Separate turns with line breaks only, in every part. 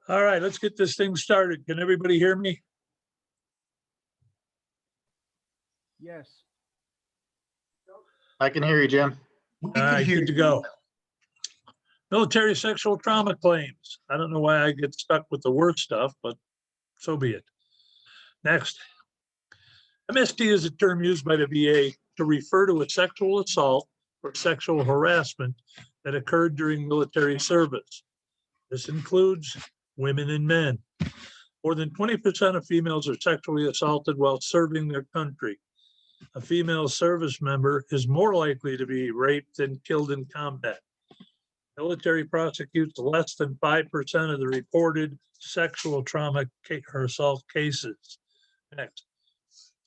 All right, let's get this thing started. Can everybody hear me?
Yes.
I can hear you, Jim.
All right, good to go. Military sexual trauma claims. I don't know why I get stuck with the worst stuff, but so be it. Next. MST is a term used by the VA to refer to a sexual assault or sexual harassment that occurred during military service. This includes women and men. More than 20% of females are sexually assaulted while serving their country. A female service member is more likely to be raped than killed in combat. Military prosecutes less than 5% of the reported sexual trauma or assault cases. Next.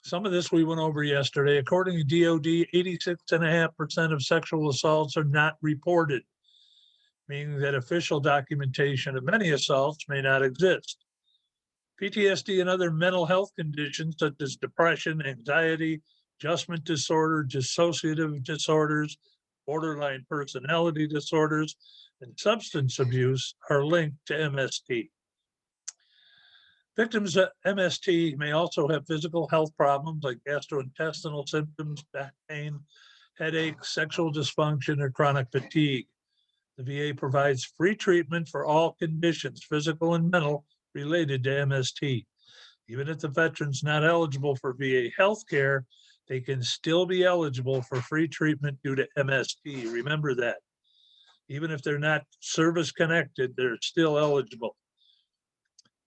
Some of this we went over yesterday. According to DOD, 86.5% of sexual assaults are not reported, meaning that official documentation of many assaults may not exist. PTSD and other mental health conditions such as depression, anxiety, adjustment disorder, dissociative disorders, borderline personality disorders, and substance abuse are linked to MST. Victims of MST may also have physical health problems like gastrointestinal symptoms, back pain, headaches, sexual dysfunction, or chronic fatigue. The VA provides free treatment for all conditions, physical and mental, related to MST. Even if the veteran's not eligible for VA health care, they can still be eligible for free treatment due to MST. Remember that. Even if they're not service connected, they're still eligible.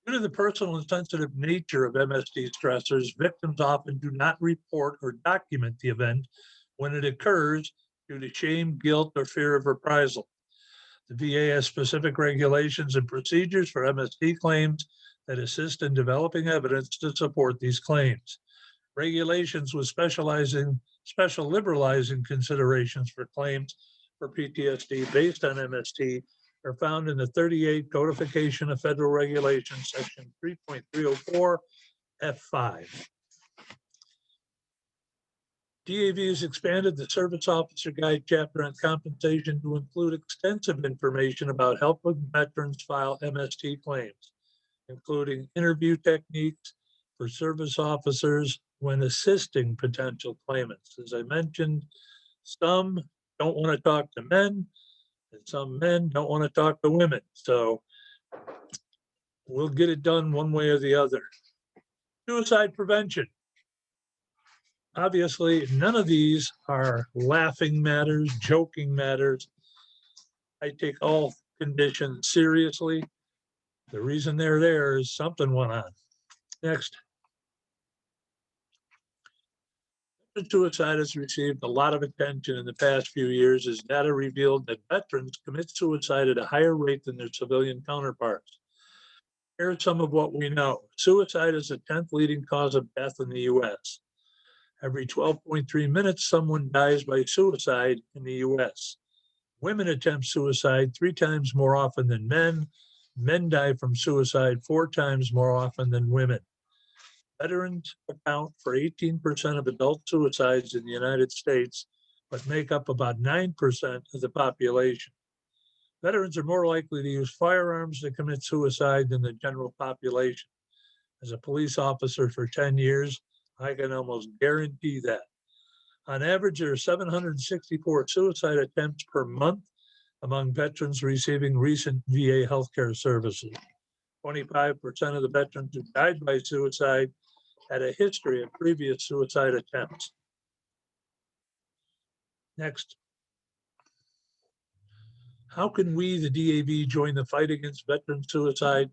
Due to the personal and sensitive nature of MST stressors, victims often do not report or document the event when it occurs due to shame, guilt, or fear of reprisal. The VA has specific regulations and procedures for MST claims that assist in developing evidence to support these claims. Regulations with special liberalizing considerations for claims for PTSD based on MST are found in the 38 Codification of Federal Regulations, section 3.304 F5. DAV has expanded the Service Officer Guide chapter on compensation to include extensive information about helping veterans file MST claims, including interview techniques for service officers when assisting potential claimants. As I mentioned, some don't want to talk to men, and some men don't want to talk to women. So we'll get it done one way or the other. Suicide prevention. Obviously, none of these are laughing matters, joking matters. I take all conditions seriously. The reason they're there is something went on. Next. Suicide has received a lot of attention in the past few years as data revealed that veterans commit suicide at a higher rate than their civilian counterparts. Here's some of what we know. Suicide is the 10th leading cause of death in the U.S. Every 12.3 minutes, someone dies by suicide in the U.S. Women attempt suicide 3 times more often than men. Men die from suicide 4 times more often than women. Veterans account for 18% of adult suicides in the United States, but make up about 9% of the population. Veterans are more likely to use firearms to commit suicide than the general population. As a police officer for 10 years, I can almost guarantee that. On average, there are 764 suicide attempts per month among veterans receiving recent VA healthcare services. 25% of the veterans who died by suicide had a history of previous suicide attempts. Next. How can we, the DAV, join the fight against veteran suicide?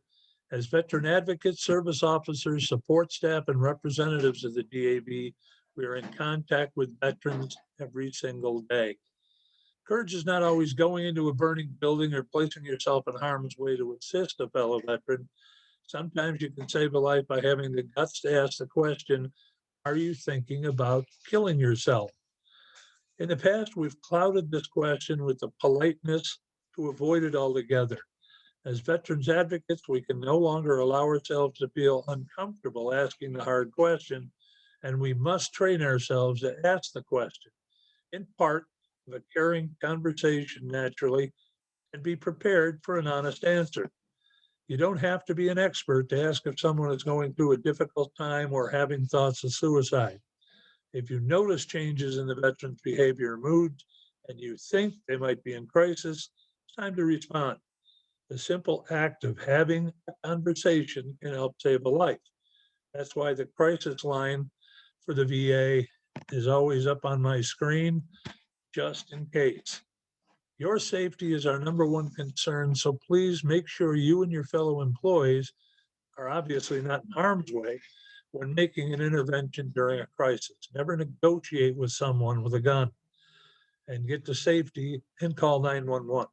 As veteran advocates, service officers, support staff, and representatives of the DAV, we are in contact with veterans every single day. Courage is not always going into a burning building or placing yourself in harm's way to assist a fellow veteran. Sometimes you can save a life by having the guts to ask the question, are you thinking about killing yourself? In the past, we've clouded this question with the politeness to avoid it altogether. As veterans advocates, we can no longer allow ourselves to feel uncomfortable asking the hard question, and we must train ourselves to ask the question, in part of a caring conversation naturally, and be prepared for an honest answer. You don't have to be an expert to ask if someone is going through a difficult time or having thoughts of suicide. If you notice changes in the veteran's behavior or mood and you think they might be in crisis, it's time to respond. The simple act of having a conversation can help save a life. That's why the crisis line for the VA is always up on my screen, just in case. Your safety is our number one concern, so please make sure you and your fellow employees are obviously not in harm's way when making an intervention during a crisis. Never negotiate with someone with a gun, and get to safety and call 911.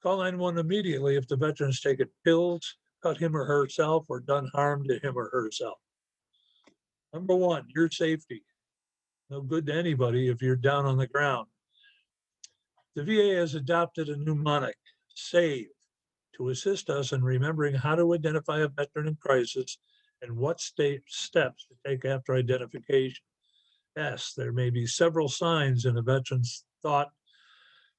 Call 911 immediately if the veteran's taken pills, cut him or herself, or done harm to him or herself. Number one, your safety. No good to anybody if you're down on the ground. The VA has adopted a mnemonic, SAVE, to assist us in remembering how to identify a veteran in crisis and what steps to take after identification. Yes, there may be several signs in a veteran's thought,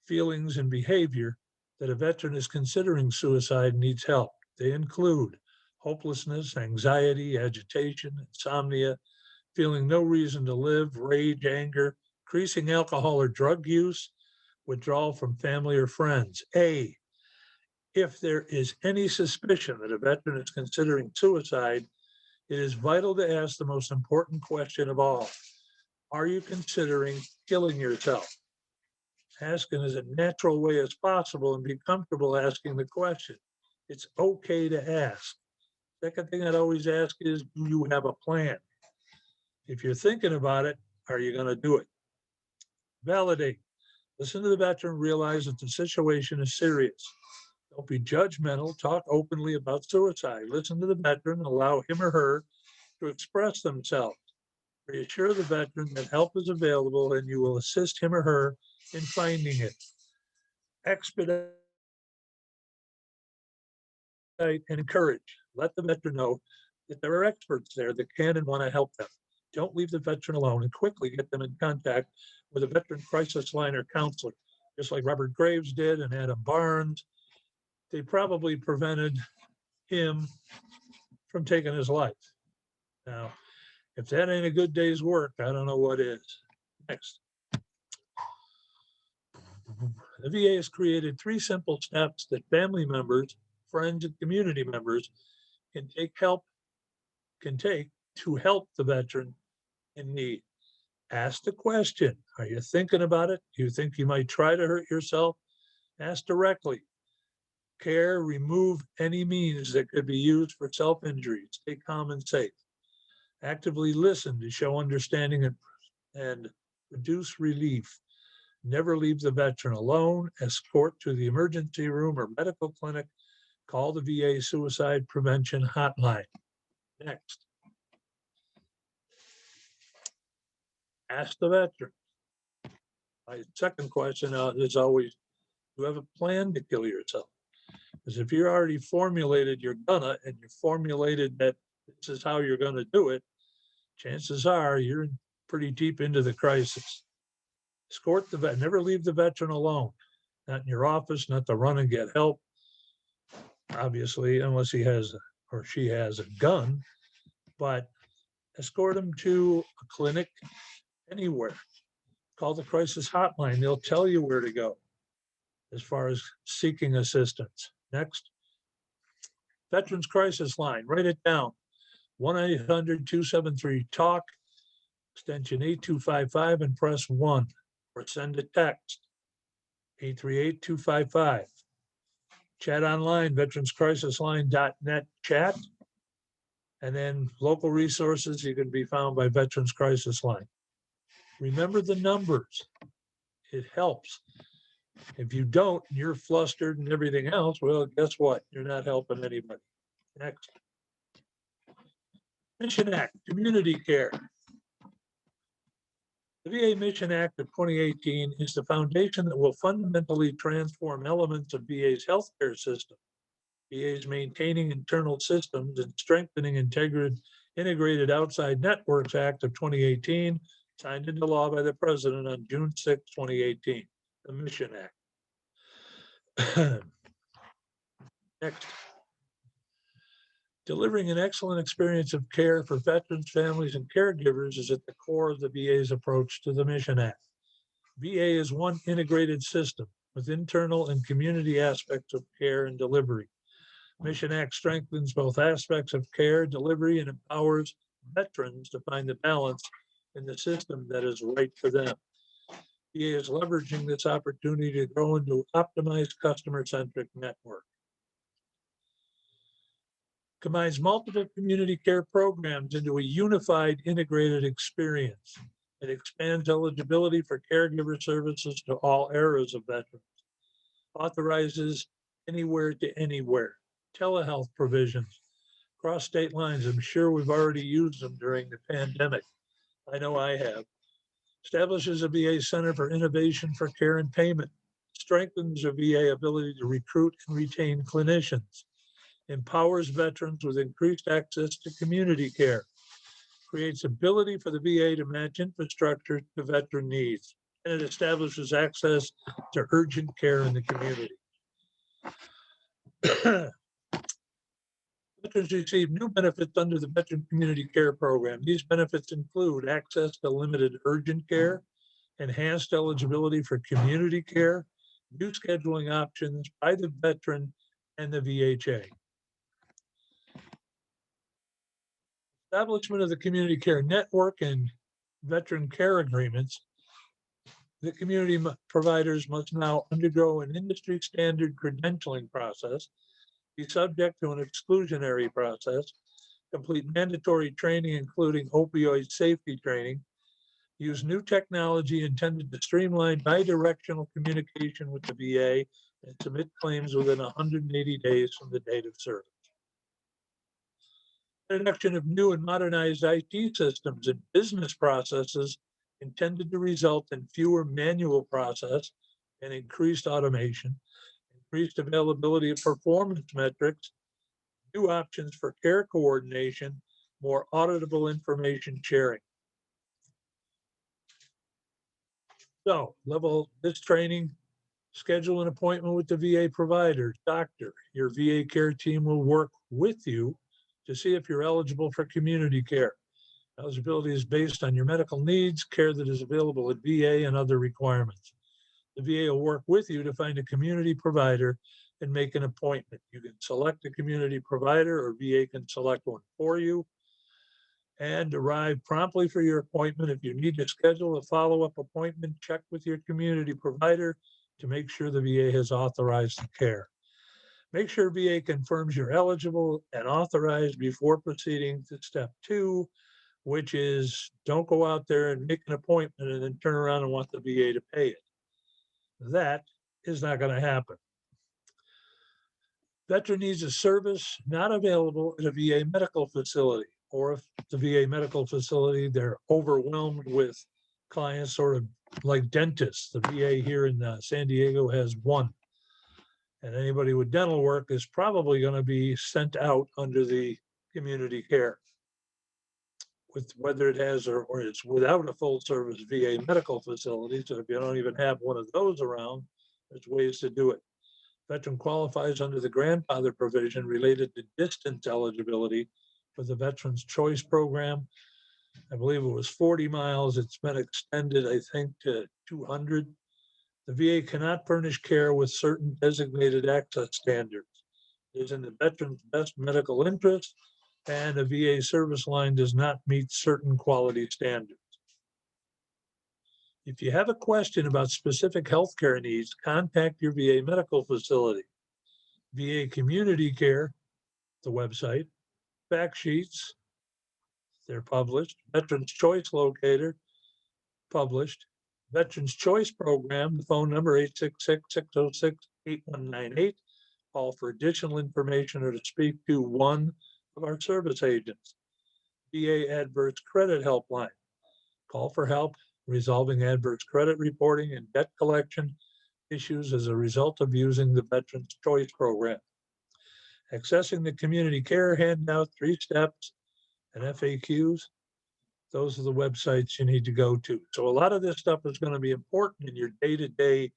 feelings, and behavior that a veteran is considering suicide and needs help. They include hopelessness, anxiety, agitation, insomnia, feeling no reason to live, rage, anger, increasing alcohol or drug use, withdrawal from family or friends. If there is any suspicion that a veteran is considering suicide, it is vital to ask the most important question of all. Are you considering killing yourself? Ask in as a natural way as possible and be comfortable asking the question. It's okay to ask. Second thing I'd always ask is, do you have a plan? If you're thinking about it, are you going to do it? Validate. Listen to the veteran, realize that the situation is serious. Don't be judgmental. Talk openly about suicide. Listen to the veteran, allow him or her to express themselves. Reassure the veteran that help is available and you will assist him or her in finding it. Expedite and encourage. Let the veteran know that there are experts there that can and want to help them. Don't leave the veteran alone and quickly get them in contact with a veteran crisis line or counselor, just like Robert Graves did and Adam Barnes. They probably prevented him from taking his life. Now, if that ain't a good day's work, I don't know what is. Next. The VA has created 3 simple steps that family members, friends, and community members can take to help the veteran in need. Ask the question, are you thinking about it? Do you think you might try to hurt yourself? Ask directly. Care, remove any means that could be used for self-injury. Stay calm and safe. Actively listen to show understanding and produce relief. Never leave the veteran alone. Escort to the emergency room or medical clinic. Call the VA Suicide Prevention Hotline. Next. Ask the veteran. My second question is always, do you have a plan to kill yourself? Because if you're already formulated you're gonna, and you formulated that this is how you're gonna do it, chances are you're pretty deep into the crisis. Escort the vet. Never leave the veteran alone. Not in your office, not to run and get help. Obviously, unless he has or she has a gun, but escort them to a clinic anywhere. Call the crisis hotline. They'll tell you where to go as far as seeking assistance. Next. Veterans Crisis Line. Write it down. 1-800-273-TALK, extension 8255, and press 1, or send a text, 838-255. Chat online, veteranscrisisline.net chat, and then local resources, you can be found by Veterans Crisis Line. Remember the numbers. It helps. If you don't, you're flustered and everything else, well, guess what? You're not helping anybody. Next. Mission Act, community care. The VA Mission Act of 2018 is the foundation that will fundamentally transform elements of VA's healthcare system. VA's maintaining internal systems and strengthening integrated outside networks Act of 2018, signed into law by the President on June 6, 2018, the Mission Act. Next. Delivering an excellent experience of care for veterans, families, and caregivers is at the core of the VA's approach to the Mission Act. VA is one integrated system with internal and community aspects of care and delivery. Mission Act strengthens both aspects of care, delivery, and empowers veterans to find the balance in the system that is right for them. VA is leveraging this opportunity to grow into optimized customer-centric network. Combines multiple community care programs into a unified integrated experience. It expands eligibility for caregiver services to all eras of veterans. Authorizes anywhere to anywhere. Telehealth provisions. Cross state lines. I'm sure we've already used them during the pandemic. I know I have. Establishes a VA Center for Innovation for Care and Payment. Strengthens a VA ability to recruit and retain clinicians. Empowers veterans with increased access to community care, creates ability for the VA to match infrastructure to veteran needs, and it establishes access to urgent care in the community. Veterans receive new benefits under the Veteran Community Care Program. These benefits include access to limited urgent care, enhanced eligibility for community care, new scheduling options by the veteran and the VHA. Establishment of the community care network and veteran care agreements. The community providers must now undergo an industry standard credentialing process, be subject to an exclusionary process, complete mandatory training, including opioid safety training, use new technology intended to streamline bidirectional communication with the VA, and submit claims within 180 days from the date of service. Introduction of new and modernized IT systems and business processes intended to result in fewer manual process and increased automation, increased availability of performance metrics, new options for care coordination, more auditable information sharing. So, level this training, schedule an appointment with the VA provider, doctor. Your VA care team will work with you to see if you're eligible for community care. Eligibility is based on your medical needs, care that is available at VA, and other requirements. The VA will work with you to find a community provider and make an appointment. You can select a community provider, or VA can select one for you, and arrive promptly for your appointment. If you need to schedule a follow-up appointment, check with your community provider to make sure the VA has authorized the care. Make sure VA confirms you're eligible and authorized before proceeding to step 2, which is don't go out there and make an appointment and then turn around and want the VA to pay it. That is not going to happen. Veteran needs a service not available at a VA medical facility, or if the VA medical facility, they're overwhelmed with clients, sort of like dentists. The VA here in San Diego has one. And anybody with dental work is probably going to be sent out under the community care, with whether it has or it's without a full service VA medical facility. So if you don't even have one of those around, there's ways to do it. Veteran qualifies under the grandfather provision related to distance eligibility for the Veterans Choice Program. I believe it was 40 miles. It's been extended, I think, to 200. The VA cannot furnish care with certain designated access standards. It is in the veteran's best medical interest, and a VA service line does not meet certain quality standards. If you have a question about specific healthcare needs, contact your VA medical facility. VA Community Care, the website, fact sheets, they're published. Veterans Choice Locator, published. Veterans Choice Program, the phone number 866-606-8198. Call for additional information or to speak to one of our service agents. VA Adverse Credit Helpline. Call for help resolving adverse credit reporting and debt collection issues as a result of using the Veterans Choice Program. Accessing the community care handout, 3 steps, and FAQs. Those are the websites you need to go to. So a lot of this stuff is going to be important in your day-to-day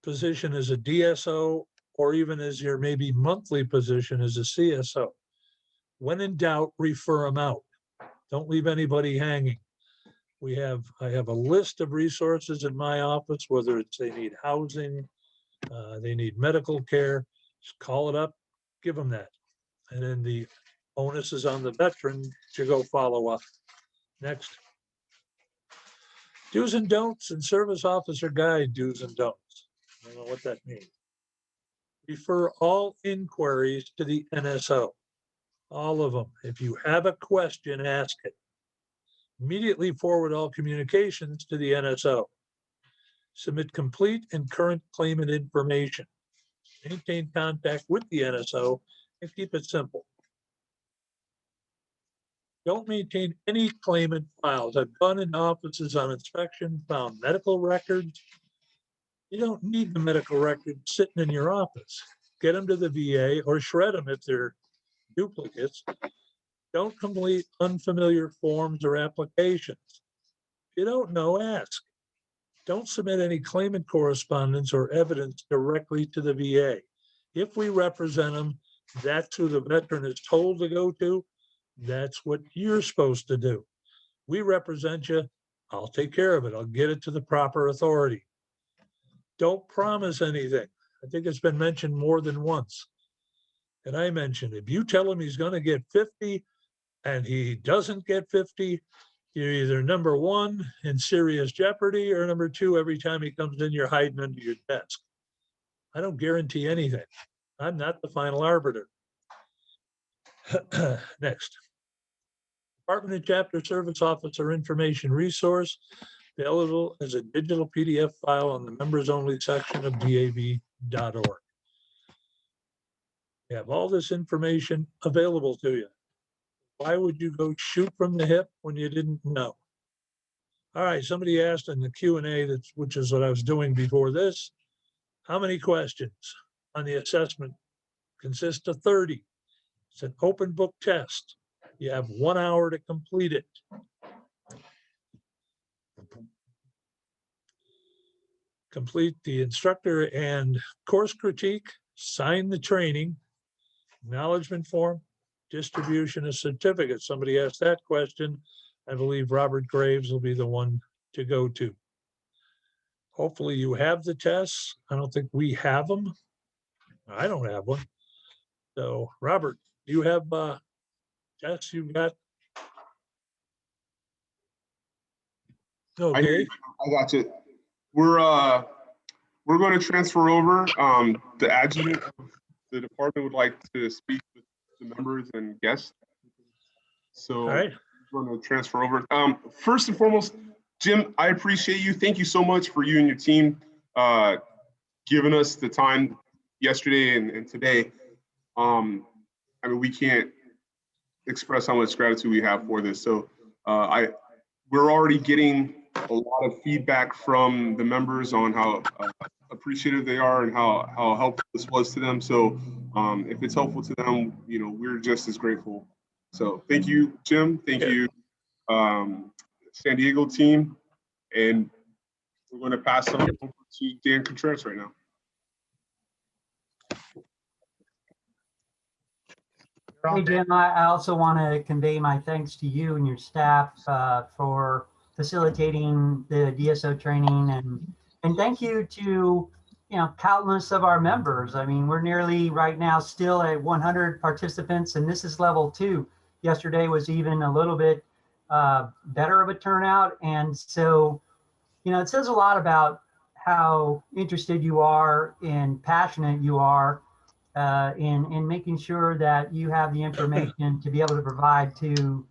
position as a DSO, or even as your maybe monthly position as a CSO. When in doubt, refer them out. Don't leave anybody hanging. I have a list of resources in my office, whether it's they need housing, they need medical care, just call it up, give them that. And then the onus is on the veteran to go follow up. Next. Do's and don'ts and service officer guide do's and don'ts. I don't know what that means. Refer all inquiries to the NSO, all of them. If you have a question, ask it. Immediately forward all communications to the NSO. Submit complete and current claimant information. Maintain contact with the NSO and keep it simple. Don't maintain any claimant files. I've gone in offices on inspection, found medical records. You don't need the medical records sitting in your office. Get them to the VA or shred them if they're duplicates. Don't complete unfamiliar forms or applications. If you don't know, ask. Don't submit any claimant correspondence or evidence directly to the VA. If we represent them, that's who the veteran is told to go to. That's what you're supposed to do. We represent you. I'll take care of it. I'll get it to the proper authority. Don't promise anything. I think it's been mentioned more than once. And I mentioned, if you tell him he's going to get 50 and he doesn't get 50, you're either number one, in serious jeopardy, or number two, every time he comes in, you're hiding under your desk. I don't guarantee anything. I'm not the final arbiter. Next. Department and Chapter Service Officer Information Resource, available as a digital PDF file on the members only section of DAV.org. You have all this information available to you. Why would you go shoot from the hip when you didn't know? All right, somebody asked in the Q&A, which is what I was doing before this, how many questions on the assessment? Consists of 30. It's an open book test. You have 1 hour to complete it. Complete the instructor and course critique, sign the training, acknowledgement form, distribution of certificates. Somebody asked that question. I believe Robert Graves will be the one to go to. Hopefully you have the tests. I don't think we have them. I don't have one. So Robert, do you have tests you've got? Okay.
I got you. We're going to transfer over. The adjutant of the department would like to speak with the members and guests. So
All right.
we're going to transfer over. First and foremost, Jim, I appreciate you. Thank you so much for you and your team giving us the time yesterday and today. I mean, we can't express how much gratitude we have for this. So we're already getting a lot of feedback from the members on how appreciative they are and how helpful this was to them. So if it's helpful to them, you know, we're just as grateful. So thank you, Jim. Thank you, San Diego team. And we're going to pass on over to Dan Contreras right now.
Hey, Jim, I also want to convey my thanks to you and your staff for facilitating the DSO training, and thank you to, countless of our members. I mean, we're nearly right now still at 100 participants, and this is level 2. Yesterday was even a little bit better of a turnout. And so, it says a lot about how interested you are and passionate you are in making sure that you have the information to be able to provide to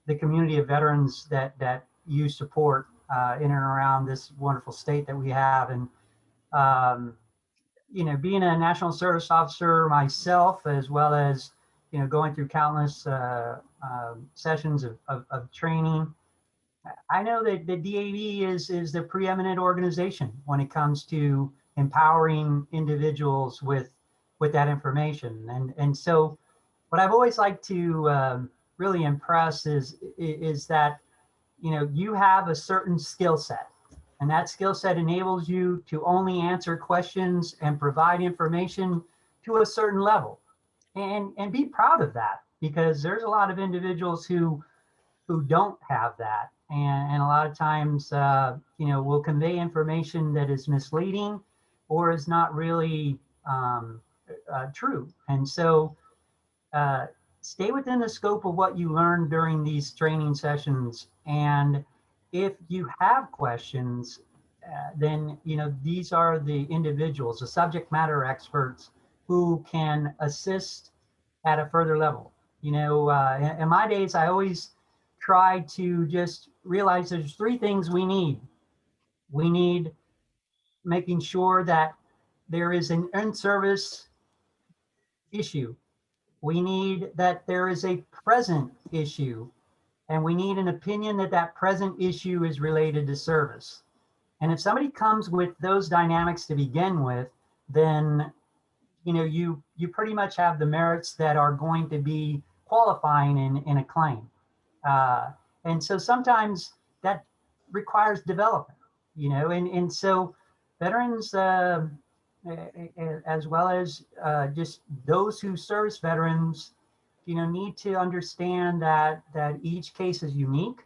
the community of veterans that you support in and around this wonderful state that we have. And, being a national service officer myself, as well as, going through countless sessions of training, I know that the DAV is the preeminent organization when it comes to empowering individuals with that information. And so what I've always liked to really impress is that, you have a certain skill set, and that skill set enables you to only answer questions and provide information to a certain level, and be proud of that. because there's a lot of individuals who don't have that, and a lot of times will convey information that is misleading or is not really true. And so stay within the scope of what you learned during these training sessions. And if you have questions, then these are the individuals, the subject matter experts, who can assist at a further level. In my days, I always try to just realize there's three things we need. We need making sure that there is an in-service issue. We need that there is a present issue, and we need an opinion that that present issue is related to service. And if somebody comes with those dynamics to begin with, then you pretty much have the merits that are going to be qualifying in a claim. And so sometimes that requires development, and so veterans, as well as just those who service veterans, need to understand that each case is unique,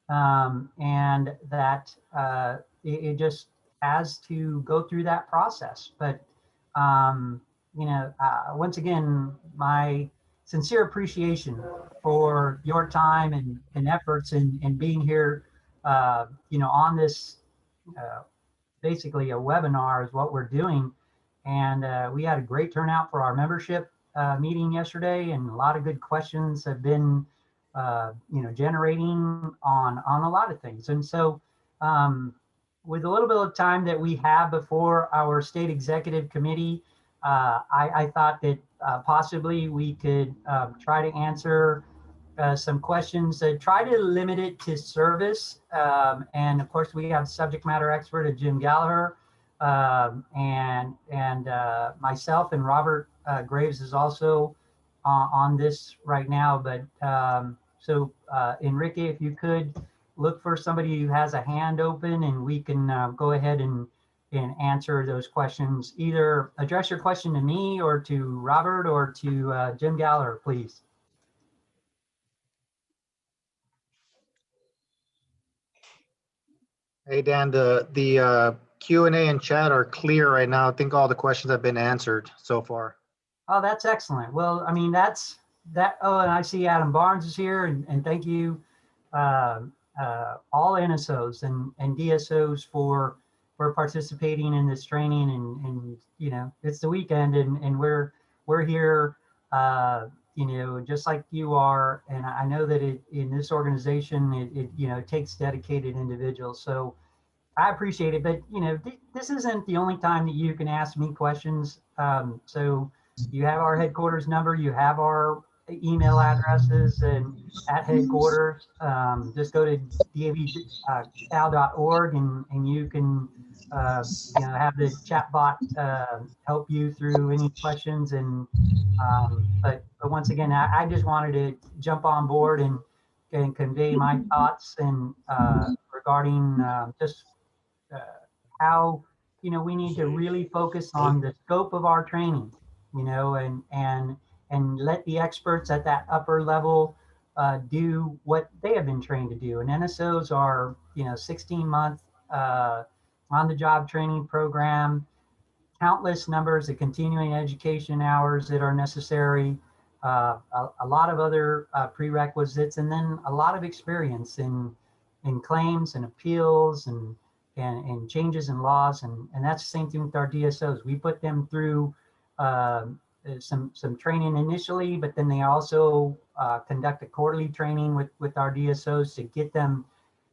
and that it just has to go through that process. But once again, my sincere appreciation for your time and efforts in being here, on this, basically a webinar is what we're doing. And we had a great turnout for our membership meeting yesterday, and a lot of good questions have been, generating on a lot of things. And so with a little bit of time that we have before our state executive committee, I thought that possibly we could try to answer some questions, try to limit it to service. And of course, we have subject matter expert Jim Gallagher, and myself, and Robert Graves is also on this right now. But so Enrique, if you could look for somebody who has a hand open, and we can go ahead and answer those questions. Either address your question to me or to Robert or to Jim Gallagher, please.
Hey, Dan, the Q&A and chat are clear right now. I think all the questions have been answered so far.
Oh, that's excellent. Well, I mean, that's that. Oh, and I see Adam Barnes is here, and thank you, all NSOs and DSOs for participating in this training. And it's the weekend, and we're here, just like you are. And I know that in this organization, it takes dedicated individuals. So I appreciate it, but this isn't the only time that you can ask me questions. So you have our headquarters number, you have our email addresses, and at headquarters, just go to davcal.org, and you can have the chat bot help you through any questions. And but once again, I just wanted to jump on board and convey my thoughts and regarding just how we need to really focus on the scope of our training, and let the experts at that upper level do what they have been trained to do. And NSOs are 16-month on-the-job training program, countless numbers of continuing education hours that are necessary, a lot of other prerequisites, and then a lot of experience in claims and appeals and changes in laws. And that's the same thing with our DSOs. We put them through some training initially, but then they also conduct a quarterly training with our DSOs to get them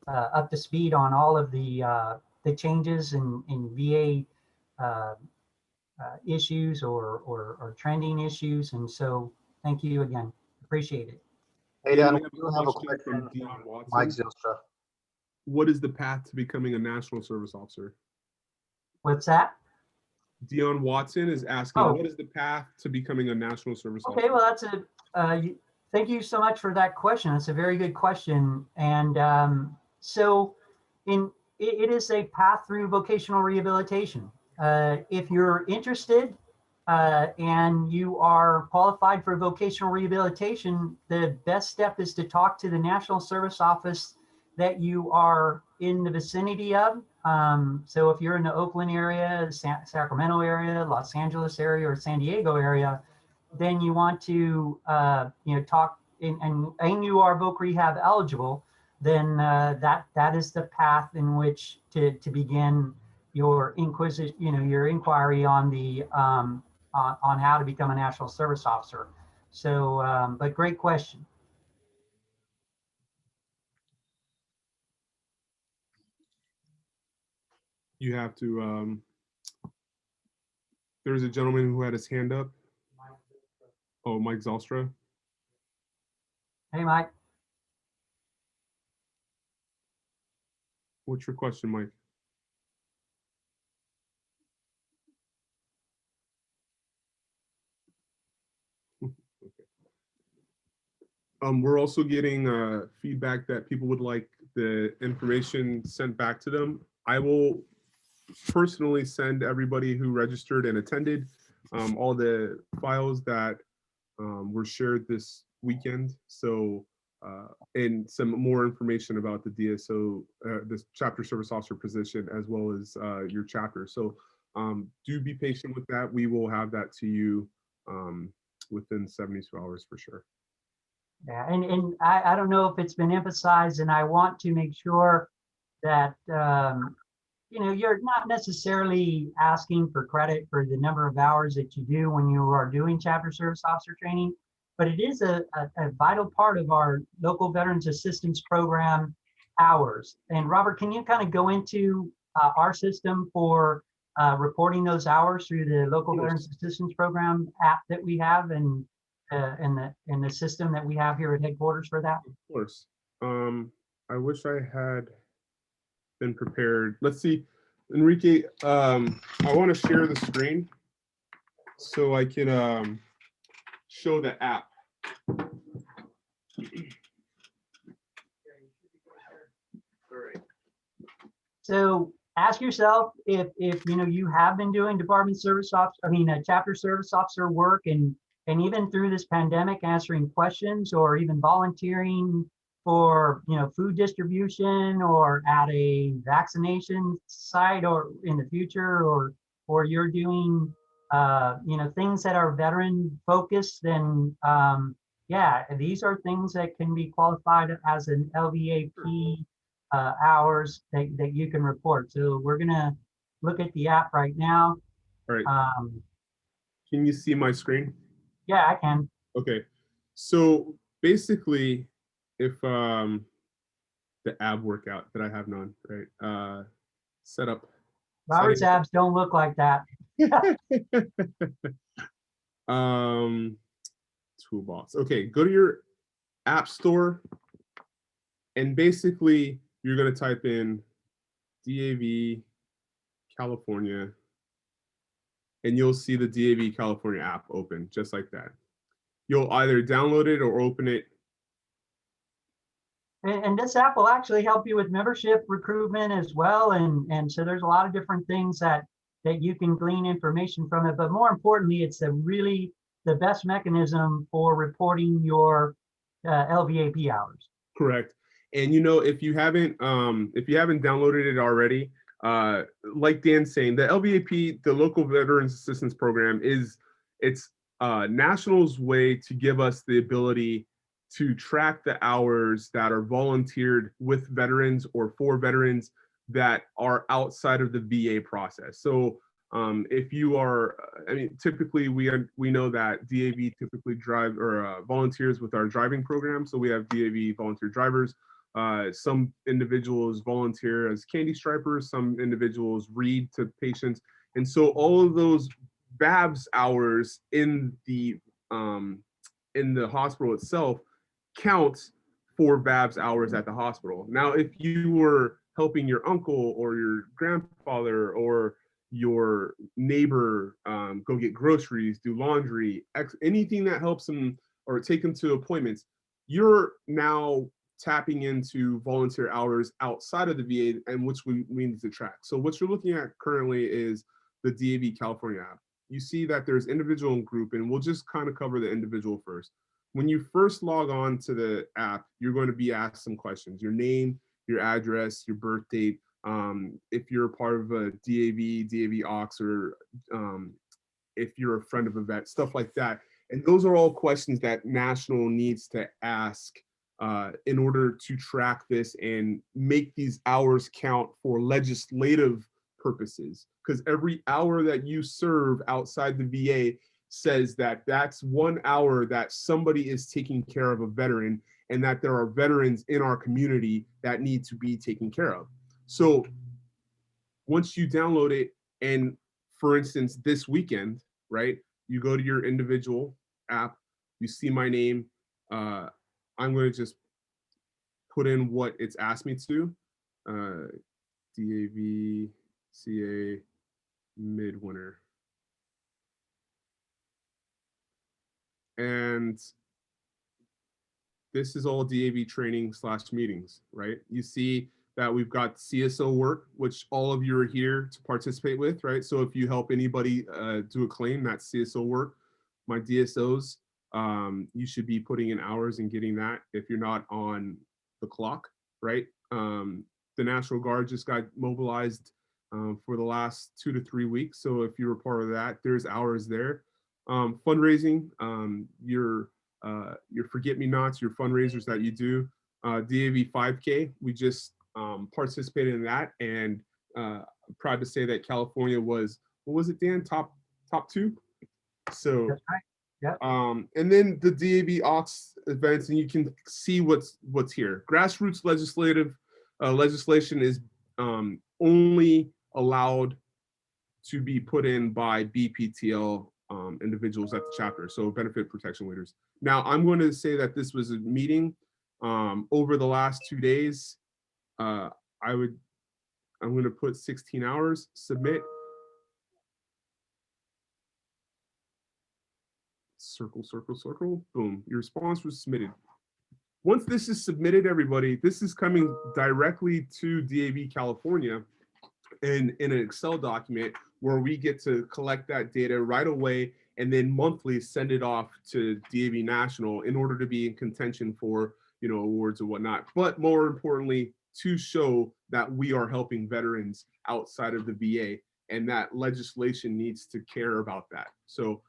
up to speed on all of the changes in VA issues or trending issues. And so thank you again. Appreciate it.
Hey,
Dan,
Dan,
we
we
have
do
a
have a
question from
question
Dion
from
Watson.
Mike Zilstra.
What is the path to becoming a national service officer?
What's that?
Dion Watson is asking,
Oh.
what is the path to becoming a national service officer?
Okay, well, that's thank you so much for that question. That's a very good question. And so it is a path through vocational rehabilitation. If you're interested and you are qualified for vocational rehabilitation, the best step is to talk to the National Service Office that you are in the vicinity of. So if you're in the Oakland area, Sacramento area, Los Angeles area, or San Diego area, then you want to talk and you are voc rehab eligible, then that is the path in which to begin your your inquiry on the on how to become a National Service Officer. So, but great question.
You have to, there's a gentleman who had his hand up. Oh, Mike Zalstra.
Hey, Mike.
What's your question, Mike? We're also getting feedback that people would like the information sent back to them. I will personally send everybody who registered and attended all the files that were shared this weekend. So, and some more information about the DSO, this chapter service officer position, as well as your chapter. So do be patient with that. We will have that to you within 72 hours for sure.
Yeah, and I don't know if it's been emphasized, and I want to make sure that you're not necessarily asking for credit for the number of hours that you do when you are doing chapter service officer training, but it is a vital part of our local Veterans Assistance Program hours. And Robert, can you kind of go into our system for reporting those hours through the local Veterans Assistance Program app that we have, and in the system that we have here at headquarters for that?
Of course. I wish I had been prepared. Let's see, Enrique, I want to share the screen so I can show the app. All right.
So ask yourself if you have been doing department service officer, chapter service officer work, and even through this pandemic, answering questions or even volunteering for food distribution or at a vaccination site or in the future, or you're doing things that are veteran focused, then yeah, these are things that can be qualified as an LVAP hours that you can report. So we're gonna look at the app right now.
All right. Can you see my screen?
Yeah, I can.
Okay. So basically, if the ab workout that I have none, right? Set up.
Robert's abs don't look like that.
Toolbox. Okay, go to your app store, and basically you're gonna type in DAV California, and you'll see the DAV California app open just like that. You'll either download it or open it.
And this app will actually help you with membership recruitment as well. And so there's a lot of different things that you can glean information from it. But more importantly, it's really the best mechanism for reporting your LVAP hours.
Correct. And if you haven't downloaded it already, like Dan's saying, the LVAP, the Local Veterans Assistance Program, it's National's way to give us the ability to track the hours that are volunteered with veterans or for veterans that are outside of the VA process. So if you are, typically we know that DAV typically drive or volunteers with our driving program. So we have DAV volunteer drivers. Some individuals volunteer as candy stripers. Some individuals read to patients. And so all of those VABS hours in the hospital itself counts for VABS hours at the hospital. Now, if you were helping your uncle or your grandfather or your neighbor go get groceries, do laundry, anything that helps them or take them to appointments, you're now tapping into volunteer hours outside of the VA, and which we need to track. So what you're looking at currently is the DAV California app. you see that there's individual and group, and we'll just kind of cover the individual first. When you first log on to the app, you're going to be asked some questions: your name, your address, your birth date, if you're a part of a DAV Ox, or if you're a friend of a vet, stuff like that. And those are all questions that National needs to ask in order to track this and make these hours count for legislative purposes. Because every hour that you serve outside the VA says that that's 1 hour that somebody is taking care of a veteran, and that there are veterans in our community that need to be taken care of. So once you download it, and for instance, this weekend, right, you go to your individual app, you see my name. I'm going to just put in what it's asked me to. DAV CA Midwinter. And this is all DAV training / meetings, right? You see that we've got CSO work, which all of you are here to participate with, right? So if you help anybody do a claim, that's CSO work. My DSOs, you should be putting in hours and getting that if you're not on the clock, right? The National Guard just got mobilized for the last 2 to 3 weeks. So if you were part of that, there's hours there. Fundraising, your forget-me-nots, your fundraisers that you do. DAV 5K, we just participated in that, and I'm proud to say that California was, what was it, Dan? Top 2. So,
That's right. Yep.
And then the DAV Ox events, and you can see what's here. Grassroots legislation is only allowed to be put in by BPTL individuals at the chapter, so benefit protection leaders. Now, I'm going to say that this was a meeting over the last 2 days. I'm going to put 16 hours, submit. Circle, circle, circle, boom, your response was submitted. Once this is submitted, everybody, this is coming directly to DAV California in an Excel document where we get to collect that data right away and then monthly send it off to DAV National in order to be in contention for, awards and whatnot. But more importantly, to show that we are helping veterans outside of the VA, and that legislation needs to care about that. So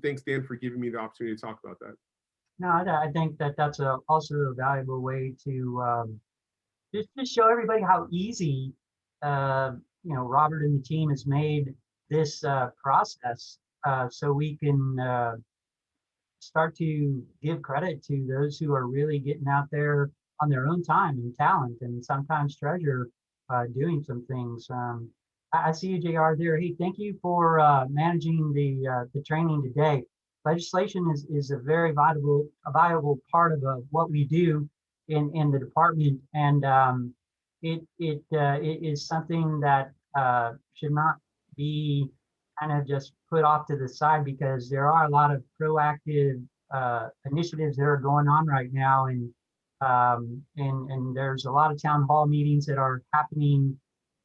thanks, Dan, for giving me the opportunity to talk about that.
No, I think that that's also a valuable way to just show everybody how easy Robert and the team has made this process, so we can start to give credit to those who are really getting out there on their own time and talent, and sometimes treasure doing some things. I see you, JR, there. Hey, thank you for managing the training today. Legislation is a very viable part of what we do in the department, and it is something that should not be kind of just put off to the side, because there are a lot of proactive initiatives that are going on right now, and there's a lot of town hall meetings that are happening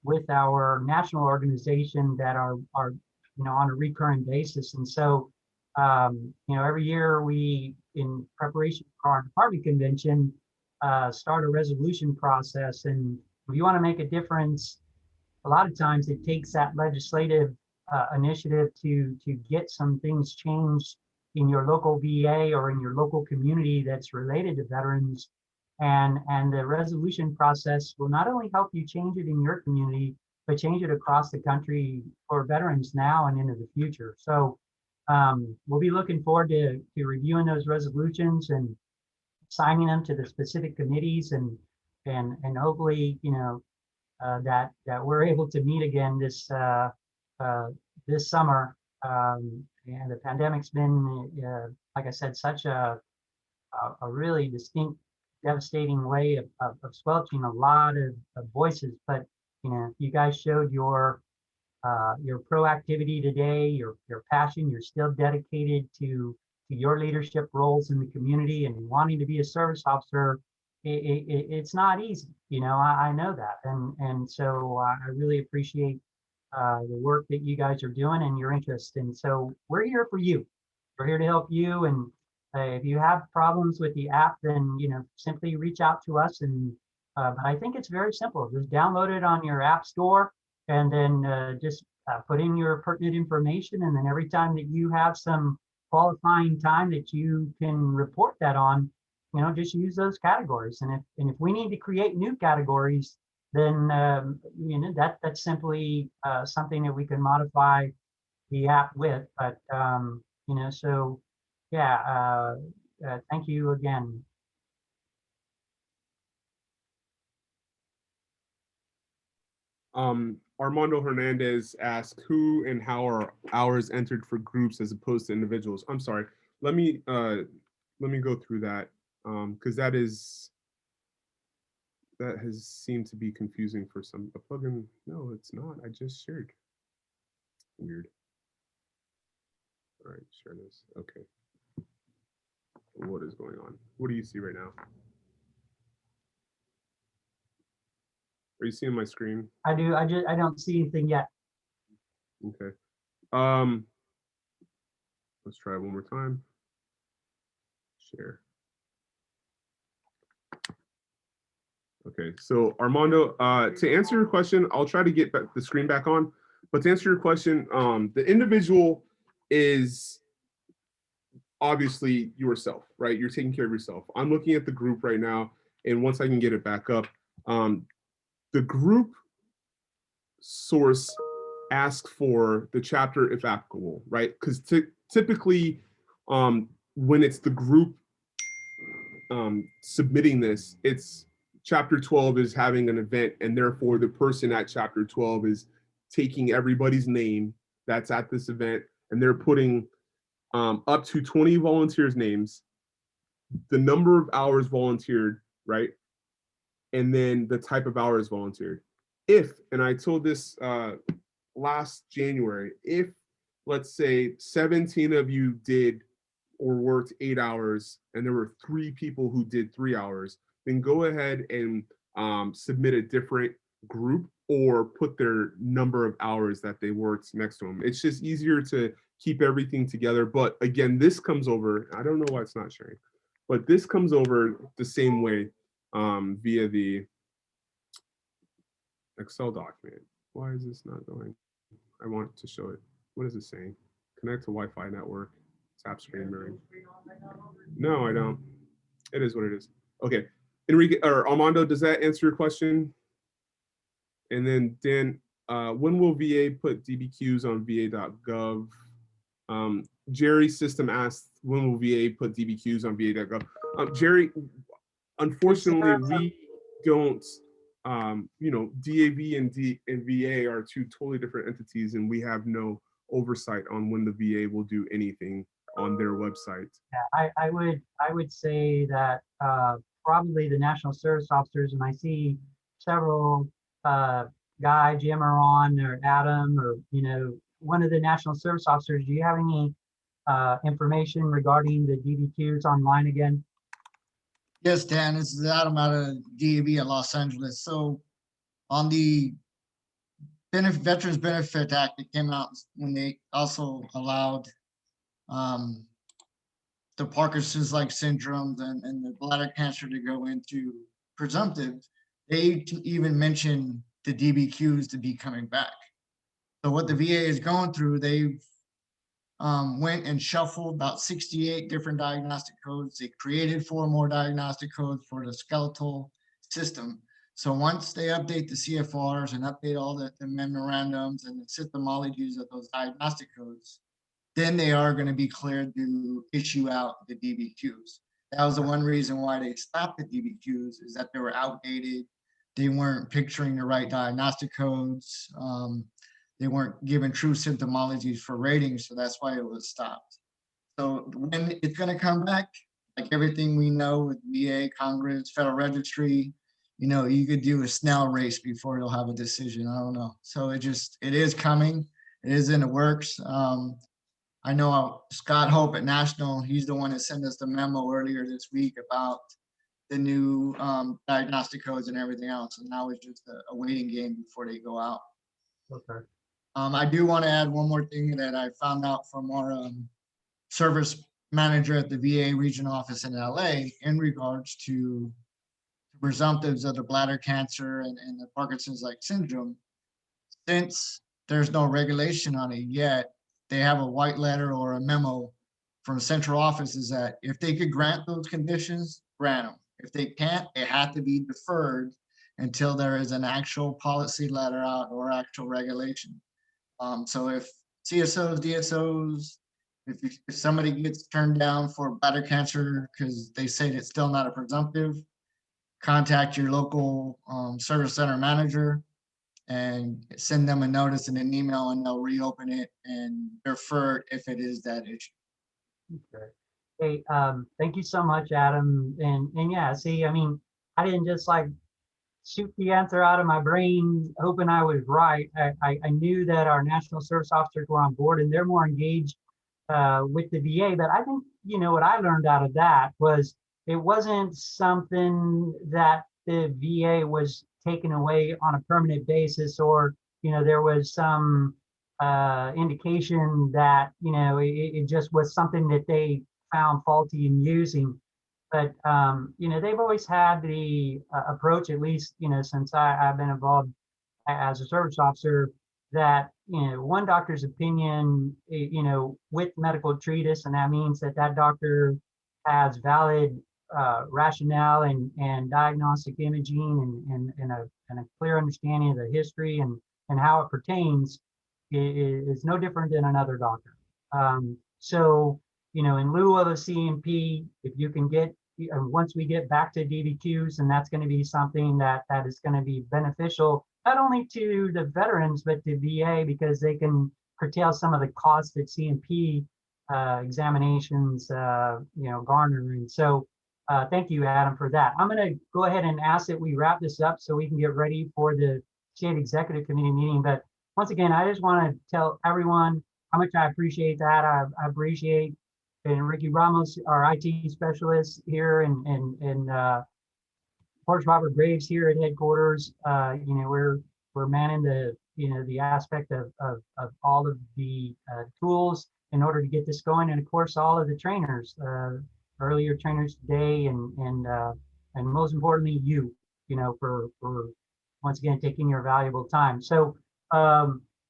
with our national organization that are on a recurring basis. And so every year we, in preparation for our department convention, start a resolution process. And if you want to make a difference, a lot of times it takes that legislative initiative to get some things changed in your local VA or in your local community that's related to veterans. And the resolution process will not only help you change it in your community, but change it across the country for veterans now and into the future. So we'll be looking forward to reviewing those resolutions and signing them to the specific committees, and hopefully that we're able to meet again this summer. And the pandemic's been, like I said, such a really distinct, devastating way of squelching a lot of voices. But you guys showed your proactivity today, your passion. You're still dedicated to your leadership roles in the community and wanting to be a service officer. It's not easy, I know that, and so I really appreciate the work that you guys are doing and your interest. And so we're here for you. We're here to help you. And if you have problems with the app, then simply reach out to us. And but I think it's very simple. Just download it on your app store, and then just put in your pertinent information. And then every time that you have some qualifying time that you can report that on, just use those categories. And if we need to create new categories, then that's simply something that we can modify the app with. But so yeah, thank you again.
Armando Hernandez asked, who and how are hours entered for groups as opposed to individuals? I'm sorry. Let me go through that, because that has seemed to be confusing for some. A plugin? No, it's not. I just shared. Weird. All right, share this. Okay. What is going on? What do you see right now? Are you seeing my screen?
I do. I don't see anything yet.
Okay. Let's try it one more time. Share. Okay, so Armando, to answer your question, I'll try to get the screen back on. But to answer your question, the individual is obviously yourself, right? You're taking care of yourself. I'm looking at the group right now, and once I can get it back up, the group source asks for the chapter if applicable, right? Because typically, when it's the group submitting this, it's chapter 12 is having an event, and therefore the person at chapter 12 is taking everybody's name that's at this event, and they're putting up to 20 volunteers' names, the number of hours volunteered, right? And then the type of hours volunteered. If, and I told this last January, if let's say 17 of you did or worked 8 hours and there were 3 people who did 3 hours, then go ahead and submit a different group or put their number of hours that they worked next to them. It's just easier to keep everything together. But again, this comes over, I don't know why it's not sharing, but this comes over the same way via the Excel document. Why is this not going? I want to show it. What is it saying? Connect to Wi-Fi network. Tap screen mirroring. No, I don't. It is what it is. Okay. Enrique or Armando, does that answer your question? And then Dan, when will VA put DBQs on va.gov? Jerry's system asked, when will VA put DBQs on va.gov? Jerry, unfortunately, we don't, DAV and VA are 2 totally different entities, and we have no oversight on when the VA will do anything on their website.
Yeah, I would say that probably the national service officers, and I see several Guy, Jim are on, or Adam, or one of the national service officers. Do you have any information regarding the DBQs online again?
Yes, Dan, this is Adam out of DAV in Los Angeles. So on the Veterans Benefit Act, it came out when they also allowed the Parkinson's-like syndromes and the bladder cancer to go into presumptive. They even mentioned the DBQs to be coming back. So what the VA is going through, they've went and shuffled about 68 different diagnostic codes. They created 4 more diagnostic codes for the skeletal system. So once they update the CFRs and update all the memorandums and the symptomologies of those diagnostic codes, then they are going to be cleared to issue out the DBQs. That was the one reason why they stopped the DBQs, is that they were outdated. They weren't picturing the right diagnostic codes. They weren't given true symptomologies for ratings, so that's why it was stopped. So when it's going to come back, like everything we know with VA, Congress, Federal Registry, you could do a snail race before you'll have a decision. I don't know. So it is coming. It is in the works. I know Scott Hope at National, he's the one that sent us the memo earlier this week about the new diagnostic codes and everything else. And now it's just a waiting game before they go out.
Okay.
I do want to add one more thing that I found out from our service manager at the VA regional office in LA in regards to presumptives of the bladder cancer and the Parkinson's-like syndrome. Since there's no regulation on it yet, they have a white letter or a memo from central offices that if they could grant those conditions, grant them. If they can't, it had to be deferred until there is an actual policy letter out or actual regulation. So if CSOs, DSOs, if somebody gets turned down for bladder cancer because they say it's still not a presumptive, contact your local service center manager and send them a notice and an email, and they'll reopen it and defer it if it is that issue.
Okay. Hey, thank you so much, Adam. And yeah, see, I mean, I didn't just like shoot the answer out of my brain hoping I was right. I knew that our national service officers were on board and they're more engaged with the VA. But I think, you know, what I learned out of that was it wasn't something that the VA was taken away on a permanent basis, or, you know, there was some indication that, you know, it just was something that they found faulty in using. But, you know, they've always had the approach, at least, you know, since I've been involved as a service officer, that, you know, one doctor's opinion, you know, with medical treatise, and that means that that doctor has valid rationale and diagnostic imaging and a clear understanding of the history and how it pertains, is no different than another doctor. So, you know, in lieu of a CMP, if you can get, once we get back to DBQs, and that's going to be something that is going to be beneficial, not only to the veterans, but to VA, because they can curtail some of the costs that CMP examinations, you know, garner. And so thank you, Adam, for that. I'm going to go ahead and ask that we wrap this up so we can get ready for the State Executive Committee meeting. But once again, I just want to tell everyone how much I appreciate that. I appreciate Ricky Ramos, our IT specialist here, and of course Robert Graves here at headquarters. You know, we're manning the, you know, the aspect of all of the tools in order to get this going, and of course all of the trainers, earlier trainers today, and most importantly you know, for once again taking your valuable time. So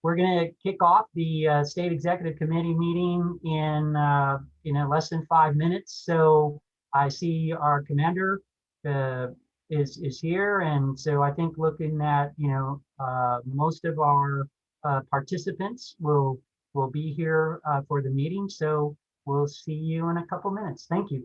we're going to kick off the State Executive Committee meeting in you know, less than 5 minutes. So I see our commander is here, and so I think looking at, you know, most of our participants will be here for the meeting. So we'll see you in a couple minutes. Thank you.